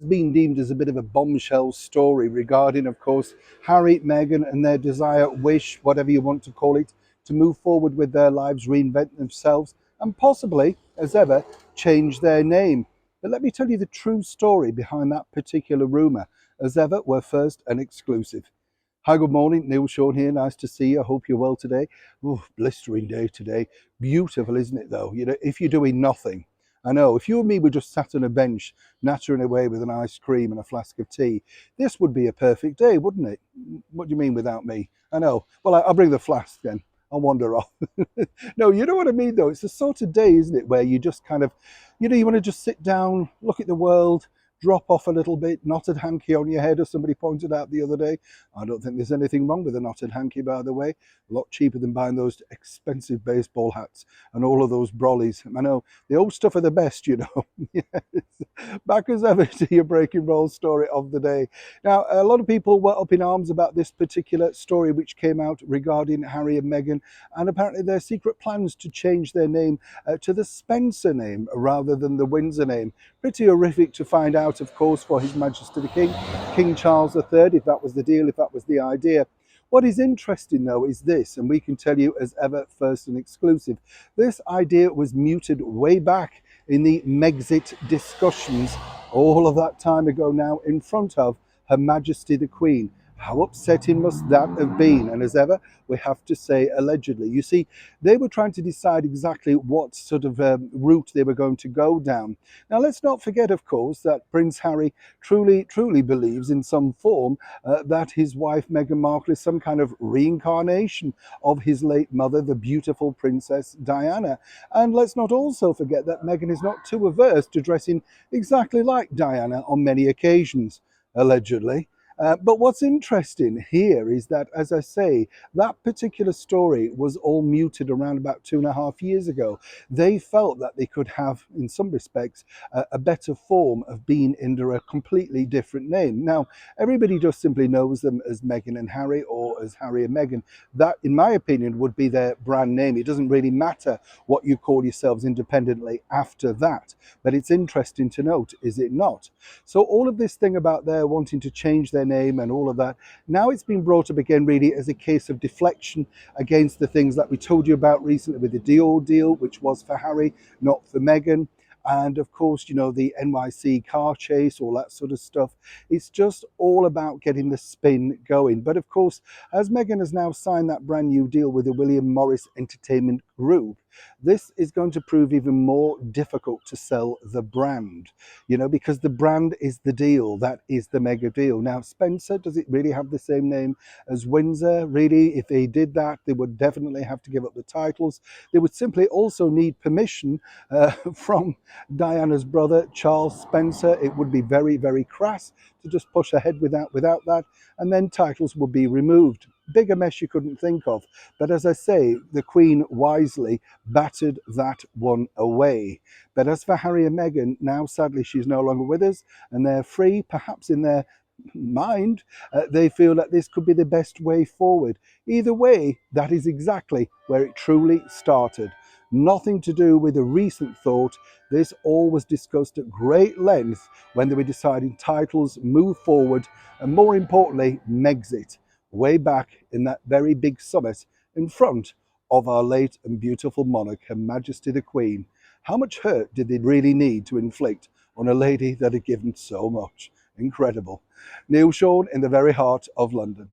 It's been deemed as a bit of a bombshell story regarding, of course, Harry, Meghan, and their desire, wish, whatever you want to call it, to move forward with their lives, reinvent themselves, and possibly, as ever, change their name. But let me tell you the true story behind that particular rumour. As ever, we're first and exclusive. Hi, good morning. Neil Sean here. Nice to see you. I hope you're well today. Ooh, blistering day today. Beautiful, isn't it, though? You know, if you're doing nothing. I know, if you and me were just sat on a bench, nattering away with an ice cream and a flask of tea, this would be a perfect day, wouldn't it? What do you mean without me? I know. Well, I'll bring the flask then. I'll wander off. No, you know what I mean, though. It's the sort of day, isn't it, where you just kind of, you want to just sit down, look at the world, drop off a little bit, knotted hanky on your head, as somebody pointed out the other day. I don't think there's anything wrong with a knotted hanky, by the way. A lot cheaper than buying those expensive baseball hats and all of those brollies. I know, the old stuff are the best, you know. Yes. Back as ever to your breaking roll story of the day. Now, a lot of people were up in arms about this particular story which came out regarding Harry and Meghan, and apparently their secret plans to change their name to the Spencer name rather than the Windsor name. Pretty horrific to find out, of course, for His Majesty the King, King Charles III, if that was the deal, if that was the idea. What is interesting, though, is this, and we can tell you as ever, first and exclusive. This idea was mooted way back in the Megxit discussions all of that time ago now in front of Her Majesty the Queen. How upsetting must that have been? And as ever, we have to say allegedly. You see, they were trying to decide exactly what sort of route they were going to go down. Now, let's not forget, of course, that Prince Harry truly believes in some form that his wife Meghan Markle is some kind of reincarnation of his late mother, the beautiful Princess Diana. And let's not also forget that Meghan is not too averse to dressing exactly like Diana on many occasions, allegedly. But what's interesting here is that, as I say, that particular story was all muted around about 2.5 years ago. They felt that they could have, in some respects, a better form of being under a completely different name. Now, everybody just simply knows them as Meghan and Harry, or as Harry and Meghan. That, in my opinion, would be their brand name. It doesn't really matter what you call yourselves independently after that. But it's interesting to note, is it not? So all of this thing about their wanting to change their name and all of that, now it's been brought up again really as a case of deflection against the things that we told you about recently with the Dior deal, which was for Harry, not for Meghan. And of course, you know, the NYC car chase, all that sort of stuff. It's just all about getting the spin going. But of course, as Meghan has now signed that brand new deal with the William Morris Entertainment Group, this is going to prove even more difficult to sell the brand, you know, because the brand is the deal. That is the mega deal. Now, Spencer, does it really have the same name as Windsor? Really, if they did that, they would definitely have to give up the titles. They would simply also need permission from Diana's brother, Charles Spencer. It would be very crass to just push ahead without that, and then titles would be removed. Bigger mess you couldn't think of. But as I say, the Queen wisely battered that one away. But as for Harry and Meghan, now sadly she's no longer with us, and they're free, perhaps in their mind, they feel that this could be the best way forward. Either way, that is exactly where it truly started. Nothing to do with a recent thought. This all was discussed at great length when they were deciding titles, move forward, and more importantly, Megxit, way back in that very big summit in front of our late and beautiful monarch, Her Majesty the Queen. How much hurt did they really need to inflict on a lady that had given so much? Incredible. Neil Sean in the very heart of London.